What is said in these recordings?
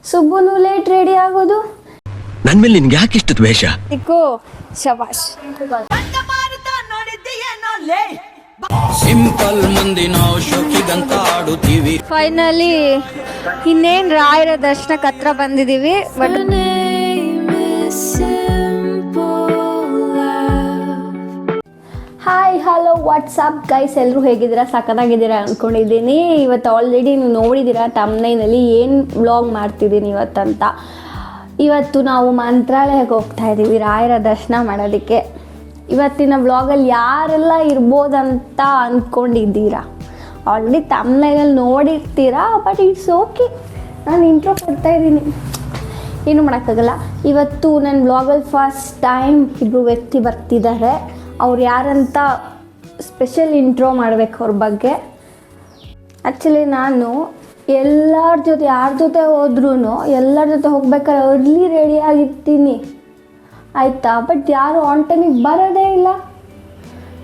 ಸುಬ್ಬುನು late ready ಆಗೋದು. ನನ್ ಮೇಲೆ ನಿನ್ಗೆ ಯಾಕೆ ಇಷ್ಟು ದ್ವೇಷ? ಇಕ್ಕೋ ಶಬಾಷ್. ಸಿಂಪಲ್ ಮಂದಿ ನಾವು ಶೋಕಿಗಂತ ಆಡುತ್ತೀವಿ. ಫೈನಲಿ ಇನ್ನೇನ್ ರಾಯರ ದರ್ಶನಕ್ಕೆ ಹತ್ರ ಬಂದಿದೀವಿ. But hi hello WhatsApp guys, ಎಲ್ಲರೂ ಹೇಗಿದ್ದೀರಾ? ಸಖತ್ತಾಗಿದ್ದೀರಾ ಅಂದ್ಕೊಂಡಿದ್ದೀನಿ. ಇವತ್ತು ಆಲ್ರೆಡಿ ನೀವು ನೋಡಿದ್ದೀರಾ ತಮ್ನೈನಲ್ಲಿ ಏನು ವ್ಲಾಗ್ ಮಾಡ್ತಿದ್ದೀನಿ ಇವತ್ತಂತ. ಇವತ್ತು ನಾವು ಮಂತ್ರಾಲಯಕ್ಕೆ ಹೋಗ್ತಾ ಇದ್ದೀವಿ ರಾಯರ ದರ್ಶನ ಮಾಡೋದಕ್ಕೆ. ಇವತ್ತಿನ ವ್ಲಾಗಲ್ಲಿ ಯಾರೆಲ್ಲ ಇರ್ಬೋದಂತ ಅಂದ್ಕೊಂಡಿದ್ದೀರಾ? ಆಲ್ರೆಡಿ ತಮ್ನೈನಲ್ಲಿ ನೋಡಿರ್ತೀರಾ, ಬಟ್ ಇಟ್ಸ್ ಓಕೆ, ನಾನು ಇಂಟ್ರೋ ಕೊಡ್ತಾಯಿದ್ದೀನಿ, ಏನು ಮಾಡೋಕ್ಕಾಗಲ್ಲ. ಇವತ್ತು ನನ್ನ ವ್ಲಾಗಲ್ಲಿ ಫಸ್ಟ್ ಟೈಮ್ ಇಬ್ಬರು ವ್ಯಕ್ತಿ ಬರ್ತಿದ್ದಾರೆ. ಅವ್ರು ಯಾರಂತ ಸ್ಪೆಷಲ್ ಇಂಟ್ರೋ ಮಾಡಬೇಕು ಅವ್ರ ಬಗ್ಗೆ. ಆ್ಯಕ್ಚುಲಿ ನಾನು ಎಲ್ಲರ ಜೊತೆ ಯಾರ ಜೊತೆ ಹೋದ್ರೂ ಎಲ್ಲರ ಜೊತೆ ಹೋಗ್ಬೇಕಾದ್ರೆ ಅರ್ಲಿ ರೆಡಿಯಾಗಿರ್ತೀನಿ ಆಯಿತಾ, ಬಟ್ ಯಾರು ಆನ್ ಟೈಮಿಗೆ ಬರೋದೇ ಇಲ್ಲ.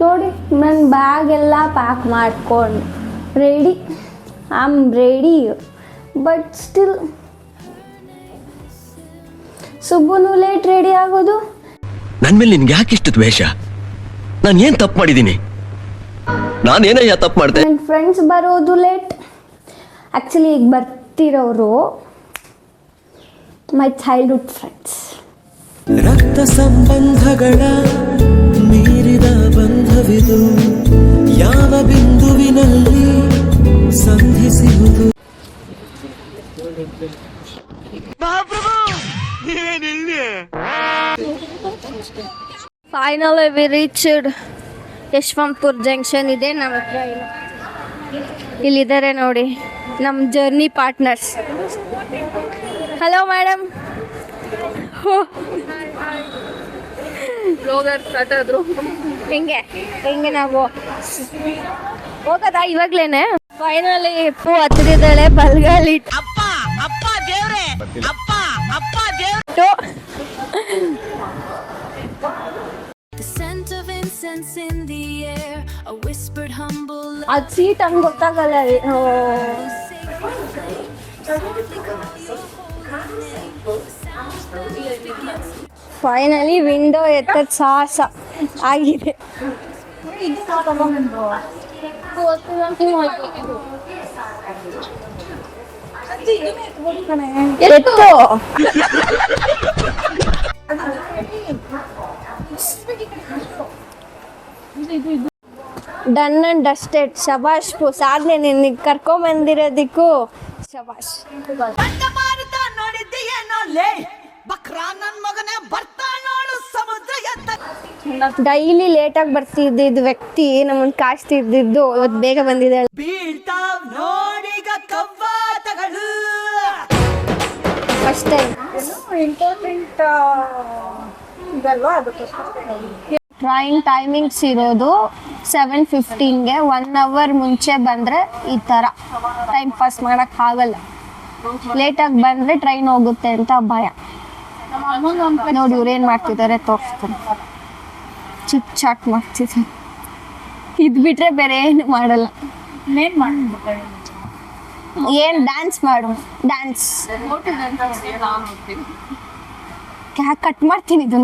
ನೋಡಿ ನನ್ನ ಬ್ಯಾಗ್ ಎಲ್ಲ ಪ್ಯಾಕ್ ಮಾಡ್ಕೊಂಡು ready, I am ready, but still ಸುಬ್ಬುನು ಲೇಟ್ ರೆಡಿ ಆಗೋದು. ನನ್ ಮೇಲೆ ನಿನ್ಗೆ ಯಾಕೆ ಇಷ್ಟು ದ್ವೇಷ? ನಾನು ಏನ್ ತಪ್ಪು ಮಾಡಿದ್ದೀನಿ? ನಾನೇನಯ್ಯ ತಪ್ಪು ಮಾಡಿದೆ? ನನ್ನ ಫ್ರೆಂಡ್ಸ್ ಬರೋದು ಲೇಟ್. ಆ್ಯಕ್ಚುಲಿ ಈಗ ಬರ್ತಿರೋರು ಮೈ ಚೈಲ್ಡ್ಹುಡ್ ಫ್ರೆಂಡ್ಸ್. ರಕ್ತ ಸಂಬಂಧಗಳ ಮೀರಿದ ಬಂಧವಿದು, ಯಾವ ಬಿಂದುವಿನಲ್ಲಿ ಸಂಧಿಸುವುದು. Finally we reached Yeshwantpur junction. ಇದೆ ನಮ್ಮ ಹತ್ರ, ಇಲ್ಲಿದ್ದಾರೆ ನೋಡಿ ನಮ್ಮ ಜರ್ನಿ ಪಾರ್ಟ್ನರ್ಸ್. Hello madam. ಹೆಂಗೆ ಹೆಂಗೆ ನಾವು ಹೋಗೋದಾ ಇವಾಗ್ಲೇನೆ? ಫೈನಲಿ ಪೂ ಹತ್ತಿರಿದ್ದಾಳೆ ಬಲ್ಗಾಲಿ. ಅದು ಸೀಟ್ ಹಂಗೆ ಗೊತ್ತಾಗಲ್ಲ ರೀ. ಫೈನಲಿ ವಿಂಡೋ ಎತ್ತದ ಸಾಹಸ ಆಗಿದೆ. ಎತ್ತು ಡನ್ ಅಂಡ್ ಡಸ್ಟೆಡ್. ಶಬಾಷ್ ಪು, ಸಾಧನೆ ನಿನಗೆ ಕರ್ಕೊಂಬಂದಿರೋದಕ್ಕೂ ಶಬಾಷ್. ಡೈಲಿ ಲೇಟಾಗಿ ಬರ್ತಿದ್ದಿದ್ದು ವ್ಯಕ್ತಿ ನಮ್ಮನ್ನು ಕಾಯ್ತಿದ್ದಿದ್ದು ಇವತ್ತು ಬೇಗ ಬಂದಿದೆ. ಫಸ್ಟ್ ಟೈಮ್ ಟ್ರೈನ್ ಟೈಮಿಂಗ್ಸ್ ಇರೋದು 7:15ಗೆ. 1 hour ಮುಂಚೆ ಬಂದರೆ ಈ ಥರ ಟೈಮ್ ಪಾಸ್ ಮಾಡೋಕ್ಕಾಗಲ್ಲ. ಲೇಟಾಗಿ ಬಂದರೆ ಟ್ರೈನ್ ಹೋಗುತ್ತೆ ಅಂತ ಭಯ. ನೋಡಿ ಇವ್ರು ಏನು ಮಾಡ್ತಿದ್ದಾರೆ ತೋರಿಸ್ತಾರೆ, ಚಿಕ್ ಚಾಟ್ ಮಾಡ್ತಿದ್ದಾರೆ. ಇದು ಬಿಟ್ಟರೆ ಬೇರೆ ಏನು ಮಾಡಲ್ಲ. ಏನು ಡ್ಯಾನ್ಸ್ ಮಾಡು, ಡ್ಯಾನ್ಸ್ ಕಟ್ ಮಾಡ್ತೀನಿ. ಇದು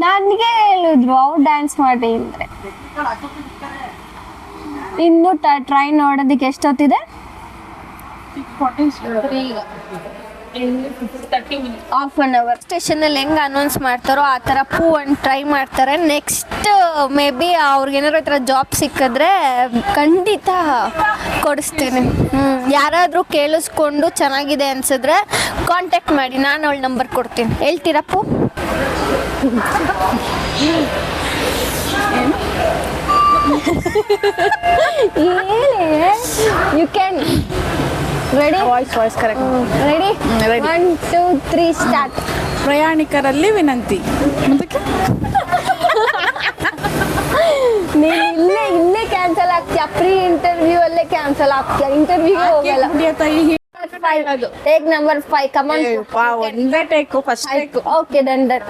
ನನಗೆ ಹೇಳಿದ್ರು ಅವ್ರು ಡ್ಯಾನ್ಸ್ ಮಾಡಿ ಅಂದರೆ. ಇನ್ನು ಟ್ರೈನ್ ನೋಡೋದಕ್ಕೆ ಎಷ್ಟೊತ್ತಿದೆ? Half an hour. ಸ್ಟೇಷನಲ್ಲಿ ಹೆಂಗೆ ಅನೌನ್ಸ್ ಮಾಡ್ತಾರೋ ಆ ಥರ ಪೂ ಒಂದು ಟ್ರೈ ಮಾಡ್ತಾರೆ. ನೆಕ್ಸ್ಟ್ ಮೇ ಬಿ ಅವ್ರಿಗೇನಾರು ಈ ಥರ ಜಾಬ್ ಸಿಕ್ಕಿದ್ರೆ ಖಂಡಿತ ಕೊಡಿಸ್ತೀನಿ. ಯಾರಾದರೂ ಕೇಳಿಸ್ಕೊಂಡು ಚೆನ್ನಾಗಿದೆ ಅನ್ಸಿದ್ರೆ ಕಾಂಟ್ಯಾಕ್ಟ್ ಮಾಡಿ, ನಾನು ಅವಳ ನಂಬರ್ ಕೊಡ್ತೀನಿ. ಹೇಳ್ತೀರಾ ಪೂ? You can. Ready? Voice correct. Ready? 1 2 3 start. ಪ್ರಯಾಣಿಕರಲ್ಲಿ ವಿನಂತಿ. ನೀನು ಇಲ್ಲೇ ಕ್ಯಾನ್ಸಲ್ ಆಗ್ತೀಯ. ಪ್ರೀ ಇಂಟರ್ವ್ಯೂ ಅಲ್ಲೇ ಕ್ಯಾನ್ಸಲ್ ಆಗ್ತೀಯ. ಇಂಟರ್ವ್ಯೂಗೆ ಹೋಗಲ್ಲ. 5. Take number 5. ಕಮಾನ್. ಒಂದೇ take first take. Okay done done.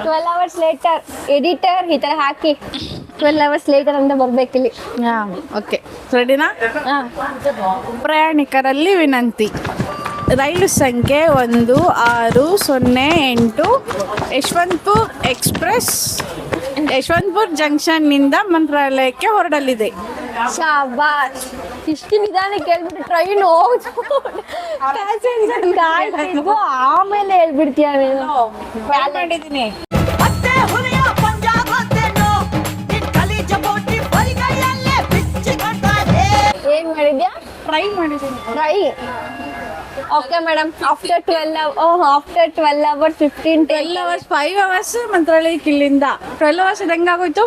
12 hours later. Editor ಈ ತರ ಹಾಕಿ 12 hours later ಅಂತ ಬರ್ಬೇಕಿಲ್ಲಿ. ಓಕೆ ರೆಡಿನಾ? ಪ್ರಯಾಣಿಕರಲ್ಲಿ ವಿನಂತಿ. ರೈಲು ಸಂಖ್ಯೆ 1608 ಯಶವಂತಪುರ ಎಕ್ಸ್ಪ್ರೆಸ್ ಯಶವಂತಪುರ ಜಂಕ್ಷನ್ನಿಂದ ಮಂತ್ರಾಲಯಕ್ಕೆ ಹೊರಡಲಿದೆ. ಶಾಬಾಷ್. ಇಷ್ಟು ನಿಧಾನ ಕೇಳ್ಬಿಟ್ಟು ಟ್ರೈನ್ ಹೋಗ್ತು ಪ್ಯಾಸೆಂಜರ್ ಕಾಯ್ತಿದ್ವು ಆಮೇಲೆ ಹೇಳ್ಬಿಡ್ತೀಯ ನೀನು. ಮಾಡಿದ್ದೀನಿ. ಏನ್ ಮಾಡಿದ್ಯಾ? ಟ್ರೈ ಮಾಡಿದ್ದೀನಿ. Try. Okay madam. After 12 hours 15 12 hours 5 hours ಮಂತ್ರಾಲಯಕ್ಕೆ ಇಲ್ಲಿಂದ 12 hours ಹೆಂಗಾಗೋಯ್ತು?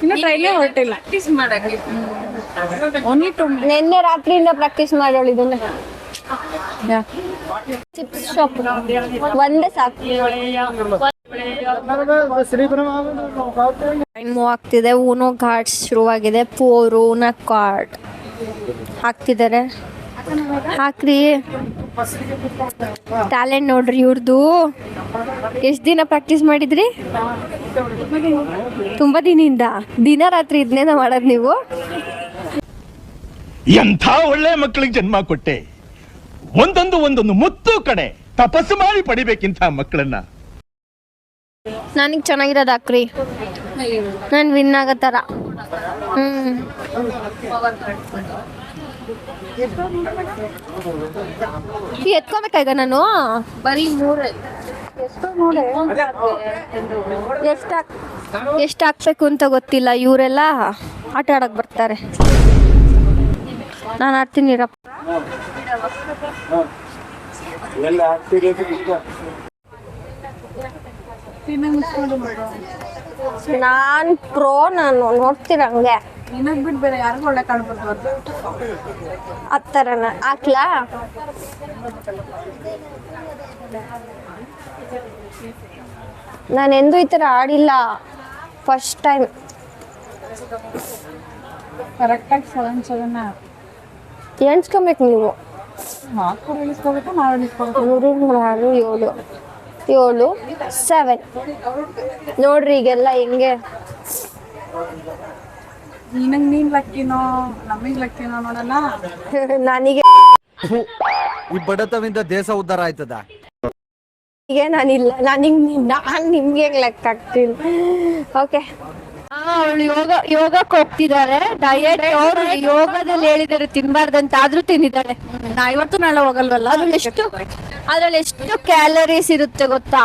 ಇನ್ನು ಟ್ರೈನೇ ಹೊರಟಿಲ್ಲ. Only 2 minutes. ನಿನ್ನೆ ರಾತ್ರಿಯಿಂದ ಪ್ರಾಕ್ಟೀಸ್ ಮಾಡೋಳು ಇದನ್ನ. ಚಿಪ್ಸ್ ಶಾಪ್ ಒಂದೇ ಸಾಕು. ಟ್ರೈನ್ ಮೂವ್ ಆಗ್ತಿದೆ. ಊನೋ ಘಾಟ್ಸ್ ಶುರುವಾಗಿದೆ. ಪೂರ್ಣ ಕಾರ್ಡ್ ಹಾಕ್ತಿದ್ದಾರೆ. ಹಾಕ್ರಿ. ಟ್ಯಾಲೆಂಟ್ ನೋಡ್ರಿ ಇವ್ರದ್ದು. ಎಷ್ಟು ದಿನ ಪ್ರಾಕ್ಟೀಸ್ ಮಾಡಿದ್ರಿ? ತುಂಬಾ ದಿನದಿಂದ. ದಿನ ರಾತ್ರಿ ಇದನ್ನೇನ ಮಾಡೋದು ನೀವು? ಎಂಥ ಒಳ್ಳೆ ಮಕ್ಕಳಿಗೆ ಜನ್ಮ ಕೊಟ್ಟೆ. ಒಂದೊಂದು ಮುತ್ತು ಕಡೆ ತಪಸ್ಸು ಮಾಡಿ ಪಡಿಬೇಕಿಂತ ಮಕ್ಕಳನ್ನ. ನನಗೆ ಚೆನ್ನಾಗಿರೋದು ಹಾಕ್ರಿ. ನಾನು ವಿನ್ ಆಗೋ ಥರ. ಎತ್ಕೋಬೇಕಾಗ ನಾನು ಬರೀ 3. ಎಷ್ಟು ಹಾಕ್ಬೇಕು ಅಂತ ಗೊತ್ತಿಲ್ಲ. ಇವರೆಲ್ಲ ಆಟ ಆಡಕ್ ಬರ್ತಾರೆ. ನಾನು ಆಡ್ತೀನಿ ಇರಪ್ಪ. ನಾನ್ ಪ್ರೋ. ನಾನು ನೋಡ್ತೀರ ಹಂಗೆ ನಿನಗ್ ಬಿಟ್ಟು ಬೇರೆ ಯಾರಿಗೂ ಒಳ್ಳೆ ಕಾಣ್ಬಾರ್ದು. ಆ ಥರನ ಹಾಕ್ಲಾ? ನಾನೆಂದೂ ಈ ಥರ ಆಡಿಲ್ಲ. First time. ಕರೆಕ್ಟಾಗಿ 7 ಎಣ್ಸ್ಕೊಬೇಕು ನೀವು. ಹಾಕೊಂಡು ಇಳಿಸ್ಕೋಬೇಕು, ನಾವು ಇಳಿಸ್ಕೋಬೇಕು. 3 6 7 7 ನೋಡ್ರಿ ಈಗೆಲ್ಲ ಹೆಂಗೆ. ನಿನಗ್ ನೀನ್ ಲಕ್ಕಿನೋ ನಮಗ್ ಲಕ್ಕಿನೋ ನೋಡೋಣ. ನನಗೆ ಈ ಬಡತವಿಂದ ದೇಶ ಉದ್ಧಾರ ಆಯ್ತದ. ನಾನಿಲ್ಲ. ನಾನು ನಿಮ್ಗೆ ಹೆಂಗ್ ಲೆಕ್ಕ ಆಗ್ತೀನಿ. ಓಕೆ. ಅವಳು ಯೋಗಕ್ಕೆ ಹೋಗ್ತಿದ್ದಾರೆ. ಡಯಟ್ ಅವ್ರು ಯೋಗದಲ್ಲಿ ಹೇಳಿದಾರೆ ತಿನ್ಬಾರ್ದಂತ, ಆದ್ರೂ ತಿಂದಿದ್ದಾಳೆ. ನಾ ಇವತ್ತು ನಾಳೆ ಹೋಗಲ್ವಲ್ಲ. ಅದ್ರಲ್ಲಿ ಎಷ್ಟು ಕ್ಯಾಲರೀಸ್ ಇರುತ್ತೆ ಗೊತ್ತಾ?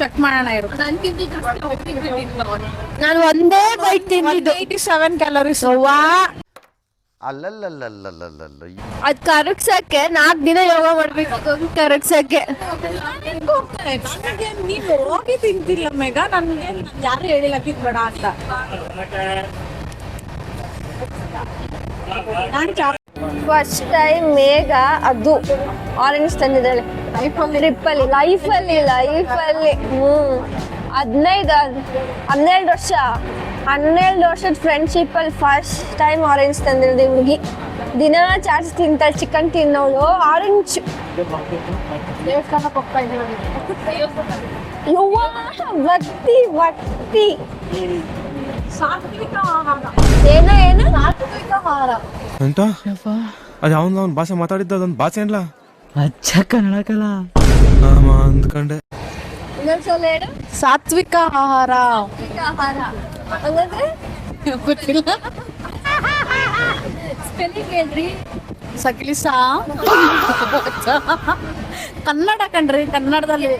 ಚೆಕ್ ಮಾಡೋಣ ಇರು. ನಾನು ಒಂದೇ ಬೈಟ್ ತಿಂದಿದ್ದು 87 ಕ್ಯಾಲೋರೀಸ್. ಅಲ್ಲಲ್ಲಲ್ಲಲ್ಲಲ್ಲಲ್ಲ. ಅದ್ ಕರಗ್ಸಕ್ಕೆ 4 ದಿನ ಯೋಗ ಮಾಡ್ಬೇಕು. ಕರಗ್ಸಕ್ಕೆ ನೀನು ಹೋಗಿ ತಿಂತಿಲ್ಲ ಮೇಘ. ನನ್ಗೆ ಯಾರು ಹೇಳಿಲ್ಲ ತಿನ್ಬೇಡ ಅಂತ. ಫಸ್ಟ್ ಟೈಮ್ ಮೇಘ ಅದು ಆರೆಂಜ್ ತಂದಿದ್ದಾಳೆ ಟ್ರಿಪ್ಪಲ್ಲಿ. ಲೈಫಲ್ಲಿ 12 ವರ್ಷದ ಫ್ರೆಂಡ್ಶಿಪ್ಪಲ್ಲಿ ಫಸ್ಟ್ ಟೈಮ್ ಆರೆಂಜ್ ತಂದಿರೋದು ಹುಡುಗಿ. ದಿನ ಚಾಟ್ಸ್ ತಿಂತಾಳೆ. ಚಿಕನ್ ತಿನ್ನೋಳು ಆರೆಂಜ್. ದೇವಸ್ಥಾನಕ್ಕೆ ಹೋಗ್ತಾ ಇದ್ದೀವಿ. ಭಕ್ತಿ ಸಾತ್ವಿಕ ಆಹಾರ. ಏನು ಸಾತ್ವಿಕ ಆಹಾರ ಎಂತ ಅದು ಅವ್ನ ಭಾಷೆ ಮಾತಾಡಿದ್ದ ಅದೊಂದು ಭಾಷೆ ಏನ್ಲ ಅಚ್ಚ ಕನ್ನಡಕಲ್ಲ ಅಂದ್ಕೊಂಡೆ. ಇನ್ನೊಂದ್ಸಲ ಹೇಳು. ಸಾತ್ವಿಕ ಆಹಾರ. ಹಂಗಂದ್ರೆ ಗೊತ್ತಿಲ್ಲ. ಸ್ಪೆಲ್ಲಿಂಗ್ ಹೇಳ್ರಿ. ಸಕಿಲಿಸ ಕನ್ನಡ ಕಣ್ರಿ. ಕನ್ನಡದಲ್ಲಿ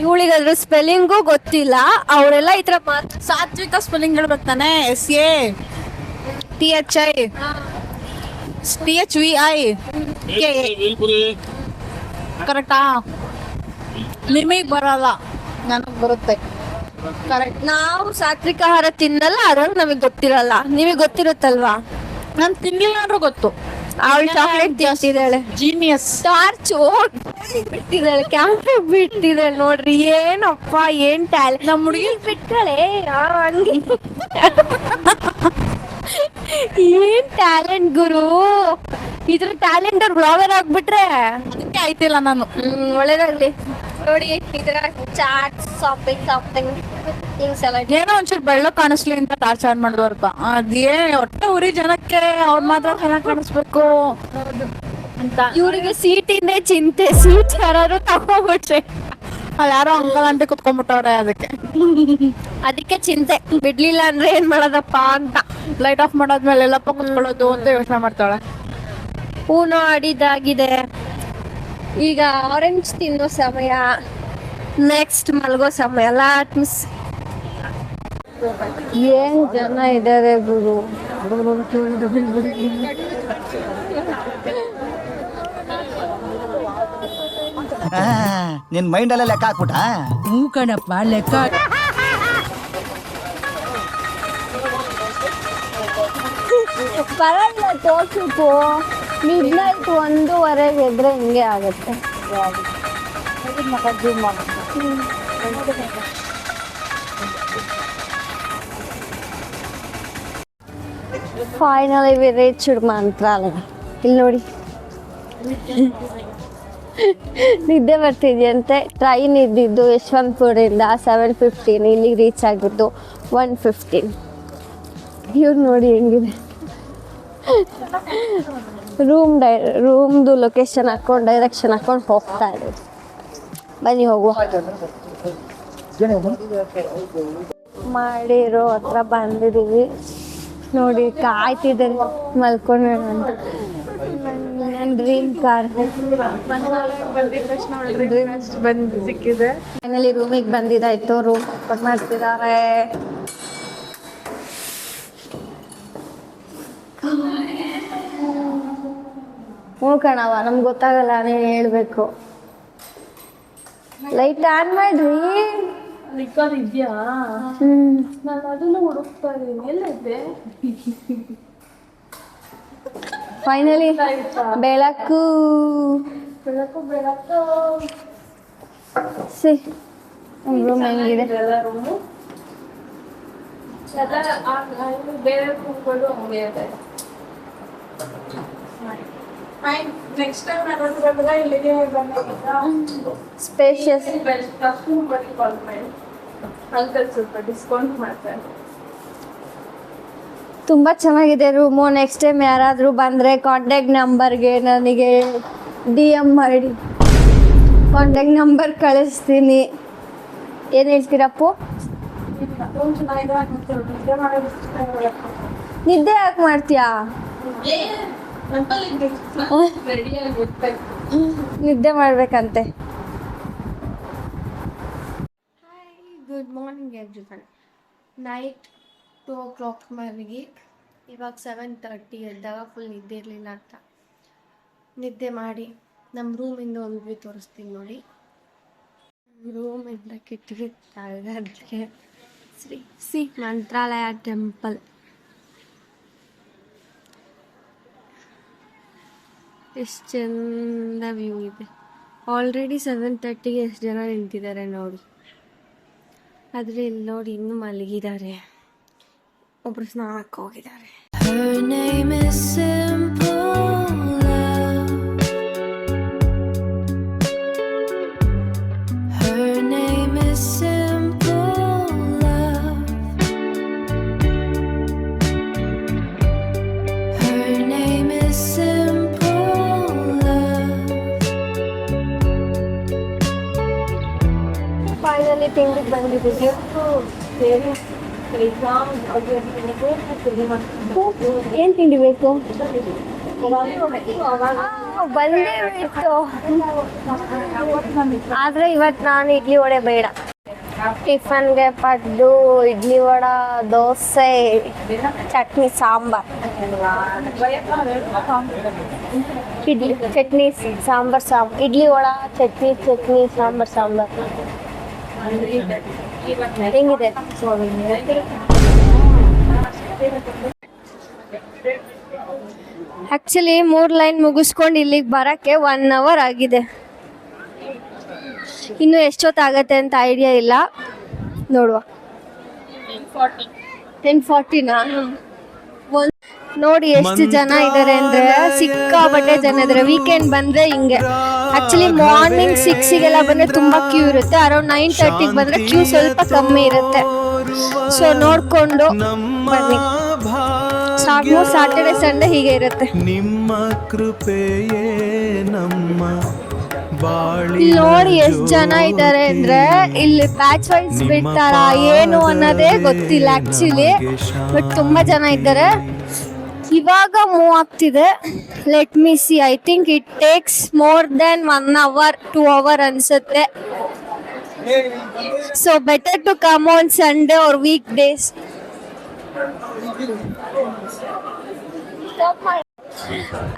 ಇವಳಿಗಾದ್ರೂ ಸ್ಪೆಲ್ಲಿಂಗು ಗೊತ್ತಿಲ್ಲ. ಅವರೆಲ್ಲ ಈ ತರ ಸಾತ್ವಿಕ ಸ್ಪೆಲ್ಲಿಂಗ್ ಹೇಳ್ಬೇಕಾನೆ. SATHI THVI ಕರೆಕ್ಟಾ? ನಿಮಗೆ ಬರಲ್ಲ, ನನಗೆ ಬರುತ್ತೆ. ಕರೆಕ್ಟ್. ನಾವು ಸಾತ್ವಿಕ ಆಹಾರ ತಿನ್ನಲ್ಲ, ಅದ್ರಲ್ಲಿ ನಮಗೆ ಗೊತ್ತಿರಲ್ಲ. ನಿಮಗೆ ಗೊತ್ತಿರುತ್ತಲ್ವಾ? ನಾನು ತಿನ್ಲಿಲ್ಲ ಅಂದ್ರೂ ಗೊತ್ತು. ಅವಳು ಚಾಕ್ಲೇಟ್ ತಿಂತಿದ್ದಾಳೆ. ಜೀನಿಯಸ್. ಟಾರ್ಚ್ ಬಿಟ್ಟಿದ್ದಾಳೆ. ಕ್ಯಾಮ್ರಾ ಬಿಟ್ಟಿದ್ದಾಳೆ. ನೋಡ್ರಿ ಏನಪ್ಪ ಏನ್ ಟ್ಯಾಲೆಂಟ್. ನಮ್ಮ ಹುಡುಗಿ ಬಿಟ್ಟಾಳೆ ಹಂಗೆ. ಏನ್ ಟ್ಯಾಲೆಂಟ್ ಗುರು, ಇದ್ರ ಟ್ಯಾಲೆಂಟ್ ಬ್ಲಾಗರ್ ಆಗ್ಬಿಟ್ರೆ ಅದಕ್ಕೆ ಆಯ್ತಿಲ್ಲ ನಾನು. ಒಳ್ಳೇದಾಗ್ಲಿ. ನೋಡಿ ಇದ್ರ ಚಾಟ್ ಶಾಪಿಂಗ್ ಥಿಂಗ್ಸ್ ಎಲ್ಲ ಏನೋ ಒಂಚೂರು ಬೆಳ್ಳಕ್ ಕಾಣಿಸ್ಲಿ ಅಂತ ಟಾರ್ಚರ್ ಮಾಡಿದ್ವರ್ಪ. ಅದೇ ಹೊಟ್ಟೆ ಉರಿ ಜನಕ್ಕೆ ಅವ್ರು ಮಾತ್ರ ಚೆನ್ನಾಗಿ ಕಾಣಿಸ್ಬೇಕು ಅಂತ. ಇವ್ರಿಗೆ ಸೀಟಿಂದೇ ಚಿಂತೆ, ಸೀಟ್ ಯಾರು ತಗೊಂಡ್ಬಿಟ್ರೆ ಅಲ್ಲಿ ಯಾರೋ ಅಂಕಲ್ ಆಂಟಿ ಕುತ್ಕೊಂಡ್ಬಿಟ್ಟವ್ರೆ, ಅದಕ್ಕೆ ಚಿಂತೆ. ಬಿಡ್ಲಿಲ್ಲ ಅಂದ್ರೆ ಏನ್ ಮಾಡೋದಪ್ಪ ಅಂತ. ಲೈಟ್ ಆಫ್ ಮಾಡಾದ್ಮೇಲೆ ಎಲ್ಲಪ್ಪ ಕುತ್ಕೊಳ್ಳೋದು ಅಂತ ಯೋಚನೆ ಮಾಡ್ತಾಳೆ. ಊನೋ ಆಡಿದಾಗಿದೆ. ಈಗ ಆರೆಂಜ್ ತಿನ್ನೋ ಸಮಯ, ನೆಕ್ಸ್ಟ್ ಮಲ್ಗೋ ಸಮಯ. ಮಿಸ್ ಏನ್ ಜನ ಇದ್ದಾರೆ ಗುರು. ನಿನ್ ಮೈಂಡ್ ಅಲ್ಲೇ ಲೆಕ್ಕ ಹಾಕ್ಬಿಟ್ಟ. ಹ್ಞೂ ಕಣಪ್ಪ, ಲೆಕ್ಕ ಪರವಾಗಿಲ್ಲ, ತೋರ್ಸಿತ್ತು. ಮಿಡ್ನೈಟ್ 1:30 ಎದ್ರೆ ಹಿಂಗೆ ಆಗುತ್ತೆ. ಫೈನಲಿ ವಿ ರೀಚ್ಡ್ ಮಂತ್ರಾಲಯ. ಇಲ್ಲಿ ನೋಡಿ, ನಿದ್ದೆ ಬರ್ತಿದ್ಯಂತೆ. ಟ್ರೈನ್ ಇದ್ದಿದ್ದು ಯಶವಂತಪುರಿಂದ 7:15, ಇಲ್ಲಿಗೆ ರೀಚ್ ಆಗಿದ್ದು 1:15. ಇವ್ರು ನೋಡಿ ಹೆಂಗಿದೆ. ರೂಮ್ದು ಲೊಕೇಶನ್ ಹಾಕೊಂಡು ಡೈರೆಕ್ಷನ್ ಹಾಕೊಂಡು ಹೋಗ್ತಾ ಇದ್ದೀವಿ. ಬನ್ನಿ ಹೋಗುವ. ಮಾಡಿರೋ ಹತ್ರ ಬಂದಿದ್ದೀವಿ. ನೋಡಿ ಕಾಯ್ತಿದ್ದಾರೆ ಮಲ್ಕೊಂಡೋಣ ಅಂತ. ನನ್ನ ಡ್ರೀಮ್ ಕಾರ್ ಸಿಕ್ಕಿದೆ. ಫೈನಲಿ ರೂಮಿಗೆ ಬಂದಿದ್ದಾಯ್ತು. ರೂಮ್ ಓಪನ್ ಮಾಡ್ತಿದ್ದಾರೆ. ಕಣವ, ನಮ್ಗೆ ಗೊತ್ತಾಗಲ್ಲ, ನೀನು ಹೇಳ್ಬೇಕು. ಲೈಟ್ ಆನ್ ಮಾಡ್ರಿ. ಇದೆಯಾ? ನಾನು ಅದನ್ನು ಹುಡುಕ್ತಾ ಇದ್ದೀನಿ. ಎಲ್ಲೈತೆ? ಫೈನಲಿ ಬೆಳಕು. ಸಿ ರೂಮ್ ಹೆಂಗಿದೆ. ಬೇರೆ ರೂಮ್ಗಳು ಹಂಗೆ ಇದೆ. ನೆಕ್ಸ್ಟ್ ಟೈಮ್ ನಾನು ಬಂದಾಗ ಇಲ್ಲಿಗೆ ಬಂದಾಗ ಸ್ಪೇಷಿಯಸ್. ಕಾಲ್ ಮಾಡಿ ಅಂಕಲ್ ಸ್ವಲ್ಪ ಡಿಸ್ಕೌಂಟ್ ಮಾಡ್ತಾರೆ. ತುಂಬ ಚೆನ್ನಾಗಿದೆ ರೂಮು. ನೆಕ್ಸ್ಟ್ ಟೈಮ್ ಯಾರಾದರೂ ಬಂದರೆ ಕಾಂಟ್ಯಾಕ್ಟ್ ನಂಬರ್ಗೆ ನನಗೆ DM ಮಾಡಿ, ಕಾಂಟ್ಯಾಕ್ಟ್ ನಂಬರ್ ಕಳಿಸ್ತೀನಿ. ಏನು ಹೇಳ್ತೀರಪ್ಪು? ನಿದ್ದೆ ಯಾಕೆ ಮಾಡ್ತೀಯಾ? ನಿದ್ದೆ ಮಾಡ್ಬೇಕಂತೆ. Good morning everyone. Night 2 o'clock ಮಲಗಿ ಇವಾಗ 7:30 ಎದ್ದಾಗ ಫುಲ್ ನಿದ್ದೆ ಇರಲಿಲ್ಲ ಅಂತ ನಿದ್ದೆ ಮಾಡಿ ನಮ್ಮ ರೂಮಿಂದ ಒಂದು ವ್ಯೂ ತೋರಿಸ್ತೀನಿ ನೋಡಿ. ರೂಮಿಂದ ಕಿಟಕಿ ತೆಗೆದ್ರೆ ಶ್ರೀ ಮಂತ್ರಾಲಯ ಟೆಂಪಲ್. ಎಷ್ಟು ಚಂದ ವ್ಯೂ ಇದೆ. ಆಲ್ರೆಡಿ 7:30ಗೆ ಎಷ್ಟು ಜನ ನಿಂತಿದ್ದಾರೆ ನೋಡಿ. ಆದರೆ ಇಲ್ಲಿ ನೋಡಿ ಇನ್ನೂ ಮಲಗಿದ್ದಾರೆ. ಒಬ್ರು ಸ್ನಾನಕ್ಕೆ ಹೋಗಿದ್ದಾರೆ. Her name is simple love. Her name is simple love. Her name is simple love. Finally ತಿಂಡಿಗೆ ಬಂದಿದ್ದೀವಿ. ಏನ್ ತಿಂಡಿ ಬೇಕು? ಬಂದೇ ಬಿಟ್ಟು. ಆದ್ರೆ ಇವತ್ತು ನಾನು ಇಡ್ಲಿ ವಡೆ ಬೇಡ. ಟಿಫನ್ಗೆ ಪಡ್ಡು, ಇಡ್ಲಿ ವಡ, ದೋಸೆ, ಚಟ್ನಿ, ಸಾಂಬಾರ್. ಇಡ್ಲಿ ಚಟ್ನಿ ಸಾಂಬಾರ್ ಇಡ್ಲಿ ವಡ ಚಟ್ನಿ ಸಾಂಬಾರ್. ಹೆಂಗಿದೆ? ಆಕ್ಚುಲಿ 3 ಲೈನ್ ಮುಗಿಸ್ಕೊಂಡು ಇಲ್ಲಿಗೆ ಬರಕ್ಕೆ 1 hour ಆಗಿದೆ. ಇನ್ನು ಎಷ್ಟೊತ್ತಾಗತ್ತೆ ಅಂತ ಐಡಿಯಾ ಇಲ್ಲ, ನೋಡುವ. 10:40ನಾ? ನೋಡಿ ಎಷ್ಟು ಜನ ಇದ್ದಾರೆ ಅಂದ್ರೆ ಸಿಕ್ಕಾಪಟ್ಟೆ ಜನ ಇದ್ದಾರೆ. ವೀಕೆಂಡ್ ಬಂದ್ರೆ ಹಿಂಗೆ. ಆಕ್ಚುಲಿ ಮಾರ್ನಿಂಗ್ 6 ಬಂದ್ರೆ ತುಂಬಾ ಕ್ಯೂ ಇರುತ್ತೆ. ಅರೌಂಡ್ 9:30 ಬಂದ್ರೆ ಕ್ಯೂ ಸ್ವಲ್ಪ ಕಮ್ಮಿ ಇರುತ್ತೆ. ಸೊ ನೋಡ್ಕೊಂಡು ಬನ್ನಿ. ಸಾಟರ್ಡೆ ಸಂಡೇ ಹೀಗೆ ಇರುತ್ತೆ. ನಿಮ್ಮ ಕೃಪೆಯೇ ನಮ್ಮ ಬಾಳಿ. ನೋಡಿ ಎಷ್ಟು ಜನ ಇದ್ದಾರೆ ಅಂದ್ರೆ ಇಲ್ಲಿ ಬ್ಯಾಚ್ ವೈಸ್ ಬಿಡ್ತಾರ ಏನು ಅನ್ನೋದೇ ಗೊತ್ತಿಲ್ಲ ಆಕ್ಚುಲಿ. ಬಟ್ ತುಂಬಾ ಜನ ಇದ್ದಾರೆ. ಇವಾಗ ಮೂವ್ ಆಗ್ತಿದೆ. Let me see. I think it takes more than 1 hour 2 hour ಅನ್ಸುತ್ತೆ. So better to come on Sunday or weekdays.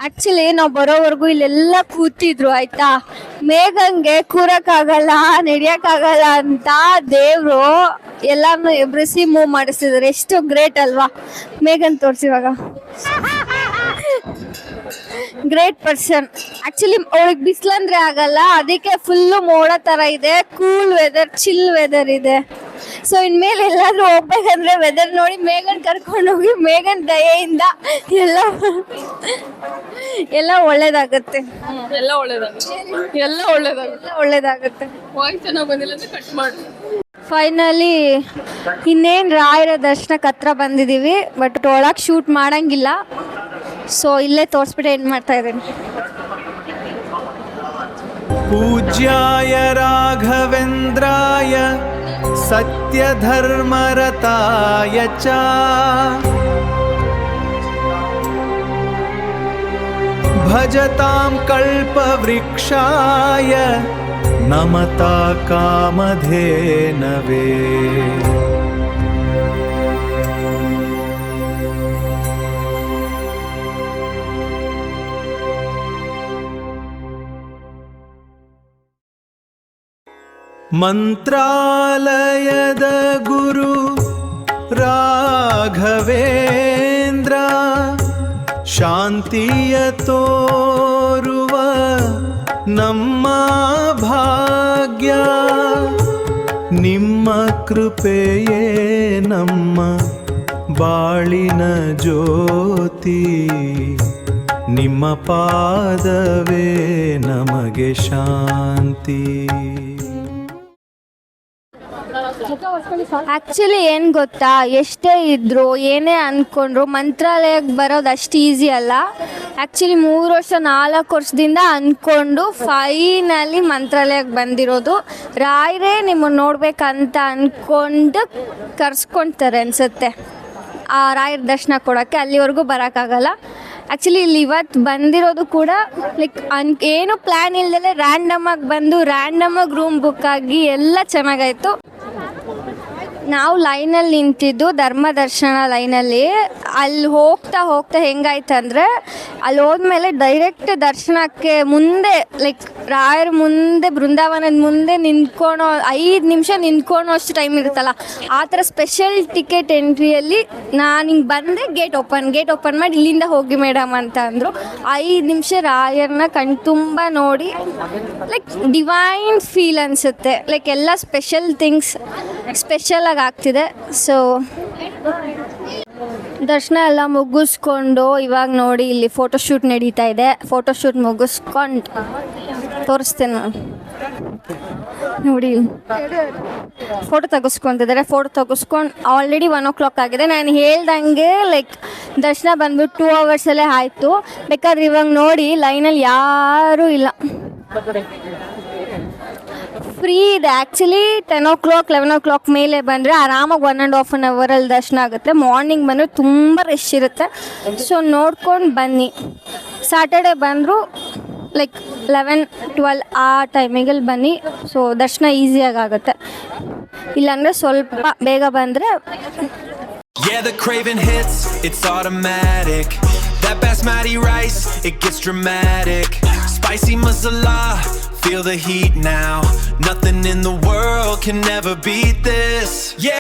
Actually ನಾವು ಬರೋವರೆಗೂ ಇಲ್ಲೆಲ್ಲ ಕೂತಿದ್ರು ಆಯ್ತಾ. ಮೇಘಂಗೆ ಕೂರಕ್ಕಾಗಲ್ಲ ನಡೆಯಕ್ಕಾಗಲ್ಲ ಅಂತ ದೇವ್ರು ಎಲ್ಲಾನು ಎಬ್ರಿಸಿ ಮೂವ್ ಮಾಡಿಸಿದ್ರು. ಎಷ್ಟು ಗ್ರೇಟ್ ಅಲ್ವಾ. ಮೇಘನ್ ತೋರಿಸಿವಾಗ ಗ್ರೇಟ್ ಪರ್ಸನ್. ಆಕ್ಚುಲಿ ಅವಳಿಗೆ ಬಿಸಿಲಂದ್ರೆ ಆಗಲ್ಲ, ಅದಕ್ಕೆ ಫುಲ್ಲು ಮೋಡ ತರ ಇದೆ. ಕೂಲ್ ವೆದರ್, ಚಿಲ್ ವೆದರ್ ಇದೆ. ಸೊ ಇನ್ಮೇಲೆ ಎಲ್ಲಾದ್ರೂ ಹೋಗ್ಬೇಕಂದ್ರೆ ವೆದರ್ ನೋಡಿ ಮೇಘನ್ ಕರ್ಕೊಂಡು ಹೋಗಿ ಮೇಘನ್ ದಯೆಯಿಂದ ಎಲ್ಲ ಒಳ್ಳೇದಾಗತ್ತೆ. ಒಳ್ಳೇದಾಗತ್ತೆ. ಫೈನಲಿ ಇನ್ನೇನು ರಾಯರ ದರ್ಶನಕ್ಕೆ ಹತ್ರ ಬಂದಿದ್ದೀವಿ. ಬಟ್ ಒಳಗೆ ಶೂಟ್ ಮಾಡಂಗಿಲ್ಲ. ಸೊ ಇಲ್ಲೇ ತೋರಿಸ್ಬಿಟ್ಟು ಏನು ಮಾಡ್ತಾ ಇದ್ದೀನಿ. ಪೂಜ್ಯಾಯ ರಾಘವೇಂದ್ರಾಯ ಸತ್ಯಧರ್ಮರತಾಯ ಚ ಭಜತಾಂ ಕಲ್ಪವೃಕ್ಷಾಯ ನಮತಾ ಕಾಮಧೇನವೇ. ಮಂತ್ರಾಲಯದ ಗುರು ರಾಘವೇಂದ್ರ ಶಾಂತಿಯ ತೋರುವ ನಮ್ಮ ಭಾಗ್ಯ. ನಿಮ್ಮ ಕೃಪೆಯೇ ನಮ್ಮ ಬಾಳಿನ ಜ್ಯೋತಿ. ನಿಮ್ಮ ಪಾದವೇ ನಮಗೆ ಶಾಂತಿ. ಆಕ್ಚುಲಿ ಏನು ಗೊತ್ತಾ, ಎಷ್ಟೇ ಇದ್ರು ಏನೇ ಅಂದ್ಕೊಂಡ್ರು ಮಂತ್ರಾಲಯಕ್ಕೆ ಬರೋದು ಅಷ್ಟು ಈಸಿ ಅಲ್ಲ. ಆ್ಯಕ್ಚುಲಿ 3 ವರ್ಷ 4 ವರ್ಷದಿಂದ ಅಂದ್ಕೊಂಡು ಫೈನಲಿ ಮಂತ್ರಾಲಯಕ್ಕೆ ಬಂದಿರೋದು. ರಾಯರೇ ನಿಮ್ಮನ್ನು ನೋಡ್ಬೇಕಂತ ಅಂದ್ಕೊಂಡು ಕರ್ಸ್ಕೊಳ್ತಾರೆ ಅನಿಸುತ್ತೆ ಆ ರಾಯರ ದರ್ಶನ ಕೊಡೋಕ್ಕೆ. ಅಲ್ಲಿವರೆಗೂ ಬರೋಕ್ಕಾಗಲ್ಲ. ಆ್ಯಕ್ಚುಲಿ ಇಲ್ಲಿ ಇವತ್ತು ಬಂದಿರೋದು ಕೂಡ ಲೈಕ್ ಏನು ಪ್ಲ್ಯಾನ್ ಇಲ್ದಲೆ ರ್ಯಾಂಡಮಾಗಿ ಬಂದು ರ್ಯಾಂಡಮಾಗಿ ರೂಮ್ ಬುಕ್ ಆಗಿ ಎಲ್ಲ ಚೆನ್ನಾಗಾಯಿತು. ನಾವು ಲೈನಲ್ಲಿ ನಿಂತಿದ್ದು ಧರ್ಮ ದರ್ಶನ ಲೈನಲ್ಲಿ. ಅಲ್ಲಿ ಹೋಗ್ತಾ ಹೆಂಗಾಯ್ತಂದರೆ ಅಲ್ಲಿ ಹೋದ್ಮೇಲೆ ಡೈರೆಕ್ಟ್ ದರ್ಶನಕ್ಕೆ ಮುಂದೆ ಲೈಕ್ ರಾಯರ ಮುಂದೆ ಬೃಂದಾವನದ ಮುಂದೆ ನಿಂತ್ಕೊಳೋ 5 ನಿಮಿಷ ನಿಂತ್ಕೊಳೋ ಅಷ್ಟು ಟೈಮ್ ಇರುತ್ತಲ್ಲ, ಆ ಥರ ಸ್ಪೆಷಲ್ ಟಿಕೆಟ್ ಎಂಟ್ರಿಯಲ್ಲಿ ನಾನು ಹಿಂಗೆ ಬಂದೆ. ಗೇಟ್ ಓಪನ್ ಮಾಡಿ ಇಲ್ಲಿಂದ ಹೋಗಿ ಮೇಡಮ್ ಅಂತ ಅಂದರು. 5 ನಿಮಿಷ ರಾಯರನ್ನ ಕಣ್ತುಂಬ ನೋಡಿ ಲೈಕ್ ಡಿವೈನ್ ಫೀಲ್ ಅನಿಸುತ್ತೆ. ಲೈಕ್ ಎಲ್ಲ ಸ್ಪೆಷಲ್ ಥಿಂಗ್ಸ್ ಸ್ಪೆಷಲಾಗಿ ಆಗ್ತಿದೆ. ಸೊ ದರ್ಶನ ಎಲ್ಲ ಮುಗಿಸ್ಕೊಂಡು ಇವಾಗ ನೋಡಿ ಇಲ್ಲಿ ಫೋಟೋಶೂಟ್ ನಡೀತಾ ಇದೆ. ಫೋಟೋಶೂಟ್ ಮುಗಿಸ್ಕೊಂಡು ತೋರಿಸ್ತೇನೆ ನಾನು. ನೋಡಿ ಫೋಟೋ ತೆಗೆಸ್ಕೊತಿದ್ದಾರೆ. ಫೋಟೋ ತೆಗೆಸ್ಕೊಂಡು ಆಲ್ರೆಡಿ 1 o'clock ಆಗಿದೆ. ನಾನು ಹೇಳ್ದಂಗೆ ಲೈಕ್ ದರ್ಶನ ಬಂದ್ಬಿಟ್ಟು 2 hours ಆಯಿತು. ಬೇಕಾದ್ರೆ ಇವಾಗ ನೋಡಿ ಲೈನಲ್ಲಿ ಯಾರೂ ಇಲ್ಲ, ಫ್ರೀ ಇದೆ. ಆ್ಯಕ್ಚುಲಿ 10 o'clock 11 o'clock ಮೇಲೆ ಬಂದರೆ ಆರಾಮಾಗಿ 1.5 hour ದರ್ಶನ ಆಗುತ್ತೆ. ಮಾರ್ನಿಂಗ್ ಬಂದರೆ ತುಂಬ ರಶ್ ಇರುತ್ತೆ. ಸೊ ನೋಡ್ಕೊಂಡು ಬನ್ನಿ. ಸಾಟರ್ಡೆ ಬಂದರೂ ಲೈಕ್ 11-12 ಆ ಟೈಮಿಗಲ್ಲಿ ಬನ್ನಿ. ಸೊ ದರ್ಶನ ಈಸಿಯಾಗಿ ಆಗುತ್ತೆ. ಇಲ್ಲಾಂದರೆ ಸ್ವಲ್ಪ ಬೇಗ ಬಂದರೆ. Yeah, the craving hits, it's automatic. That basmati rice, it gets dramatic. Spicy masala, feel the heat now. Nothing in the world can ever beat this. Yeah.